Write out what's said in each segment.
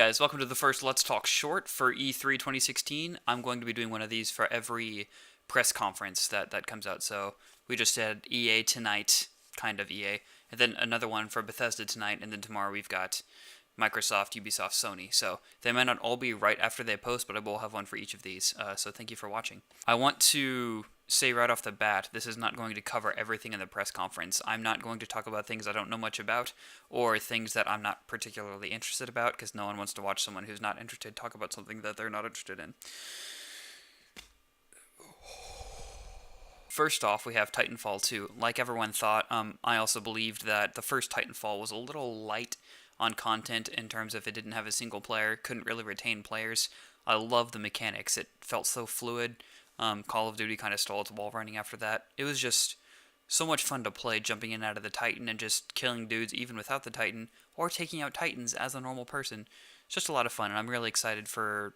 guys, welcome to the first Let's Talk Short for E3 2016. I'm going to be doing one of these for every press conference that comes out. So we just had EA tonight, kind of EA, and then another one for Bethesda tonight, and then tomorrow we've got Microsoft, Ubisoft, Sony. So they might not all be right after they post, but I will have one for each of these. So thank you for watching. I want to say right off the bat, this is not going to cover everything in the press conference. I'm not going to talk about things I don't know much about, or things that I'm not particularly interested about, because no one wants to watch someone who's not interested talk about something that they're not interested in. First off, we have Titanfall 2. Like everyone thought, I also believed that the first Titanfall was a little light on content in terms of it didn't have a single player, couldn't really retain players. I love the mechanics. It felt so fluid. Call of Duty kind of stole its wall running after that. It was just so much fun to play, jumping in and out of the Titan and just killing dudes even without the Titan, or taking out Titans as a normal person. It's just a lot of fun, and I'm really excited for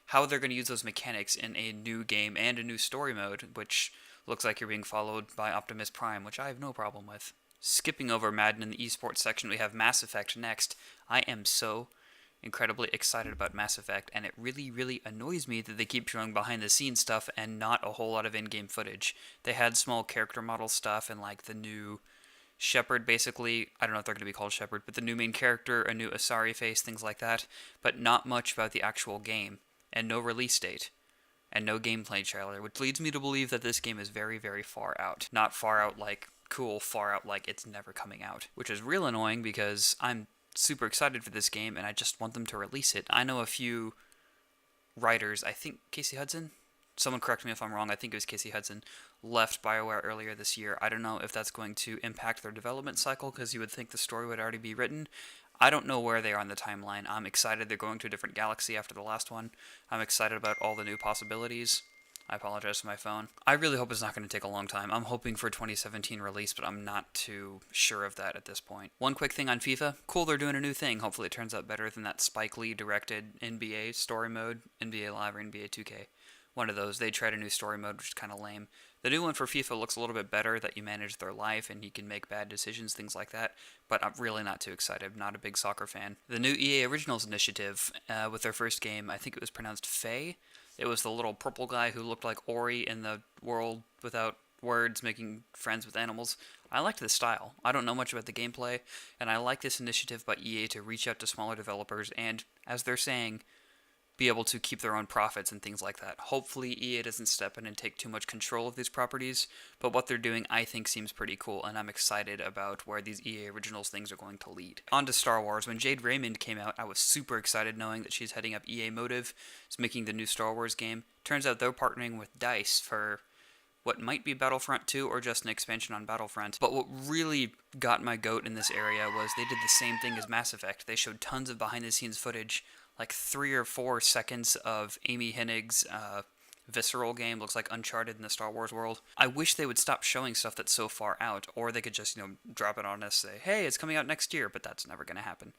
how they're going to use those mechanics in a new game and a new story mode, which looks like you're being followed by Optimus Prime, which I have no problem with. Skipping over Madden in the esports section, we have Mass Effect next. I am so incredibly excited about Mass Effect, and it really, really annoys me that they keep showing behind-the-scenes stuff and not a whole lot of in-game footage. They had small character model stuff and, like, the new Shepard, basically. I don't know if they're going to be called Shepard, but the new main character, a new Asari face, things like that, but not much about the actual game, and no release date, and no gameplay trailer, which leads me to believe that this game is very, very far out. Not far out like cool, far out like it's never coming out, which is real annoying because I'm super excited for this game and I just want them to release it. I know a few writers, I think Casey Hudson, someone correct me if I'm wrong, I think it was Casey Hudson, left BioWare earlier this year. I don't know if that's going to impact their development cycle, because you would think the story would already be written. I don't know where they are in the timeline. I'm excited they're going to a different galaxy after the last one. I'm excited about all the new possibilities. I apologize for my phone. I really hope it's not going to take a long time. I'm hoping for 2017 release, but I'm not too sure of that at this point. One quick thing on FIFA. Cool, they're doing a new thing. Hopefully it turns out better than that Spike Lee directed NBA story mode, NBA Live or NBA 2K. One of those. They tried a new story mode, which is kind of lame. The new one for FIFA looks a little bit better, that you manage their life and you can make bad decisions, things like that, but I'm really not too excited. I'm not a big soccer fan. The new EA Originals initiative, with their first game, I think it was pronounced Faye. It was the little purple guy who looked like Ori in the world without words, making friends with animals. I liked the style. I don't know much about the gameplay, and I like this initiative by EA to reach out to smaller developers and, as they're saying, be able to keep their own profits and things like that. Hopefully EA doesn't step in and take too much control of these properties, but what they're doing I think seems pretty cool, and I'm excited about where these EA Originals things are going to lead. On to Star Wars. When Jade Raymond came out, I was super excited knowing that she's heading up EA Motive, is making the new Star Wars game. Turns out they're partnering with DICE for what might be Battlefront 2 or just an expansion on Battlefront. But what really got my goat in this area was they did the same thing as Mass Effect. They showed tons of behind-the-scenes footage, like 3 or 4 seconds of Amy Hennig's visceral game. Looks like Uncharted in the Star Wars world. I wish they would stop showing stuff that's so far out, or they could just, drop it on us, say, hey, it's coming out next year, but that's never going to happen.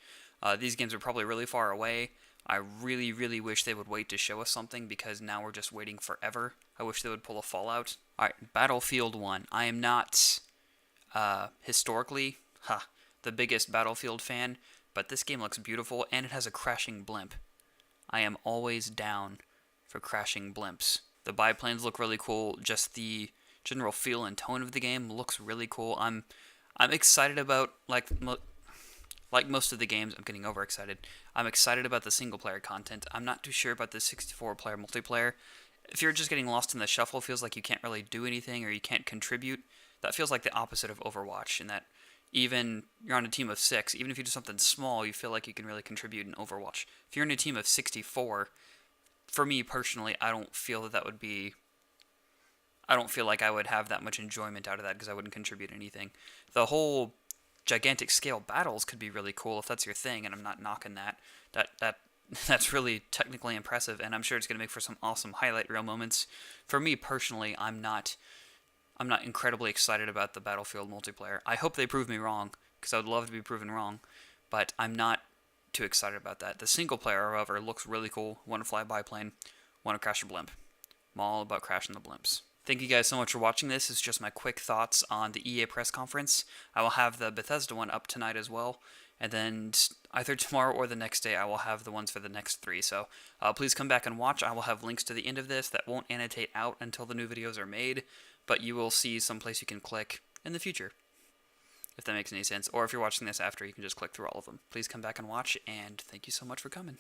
These games are probably really far away. I really, really wish they would wait to show us something, because now we're just waiting forever. I wish they would pull a Fallout. Alright, Battlefield 1. I am not, historically, the biggest Battlefield fan, but this game looks beautiful, and it has a crashing blimp. I am always down for crashing blimps. The biplanes look really cool. Just the general feel and tone of the game looks really cool. I'm excited about, like most of the games, I'm getting overexcited. I'm excited about the single-player content. I'm not too sure about the 64-player multiplayer. If you're just getting lost in the shuffle, feels like you can't really do anything or you can't contribute. That feels like the opposite of Overwatch, in that even you're on a team of 6, even if you do something small, you feel like you can really contribute in Overwatch. If you're in a team of 64, for me personally, I don't feel that would be... I don't feel like I would have that much enjoyment out of that, because I wouldn't contribute anything. The whole gigantic scale battles could be really cool if that's your thing, and I'm not knocking that. That's really technically impressive, and I'm sure it's going to make for some awesome highlight reel moments. For me personally, I'm not incredibly excited about the Battlefield multiplayer. I hope they prove me wrong, because I would love to be proven wrong, but I'm not too excited about that. The single player, however, looks really cool. Want to fly a biplane, want to crash a blimp. I'm all about crashing the blimps. Thank you guys so much for watching this. It's just my quick thoughts on the EA press conference. I will have the Bethesda one up tonight as well. And then either tomorrow or the next day, I will have the ones for the next 3. So please come back and watch. I will have links to the end of this that won't annotate out until the new videos are made. But you will see someplace you can click in the future, if that makes any sense. Or if you're watching this after, you can just click through all of them. Please come back and watch, and thank you so much for coming.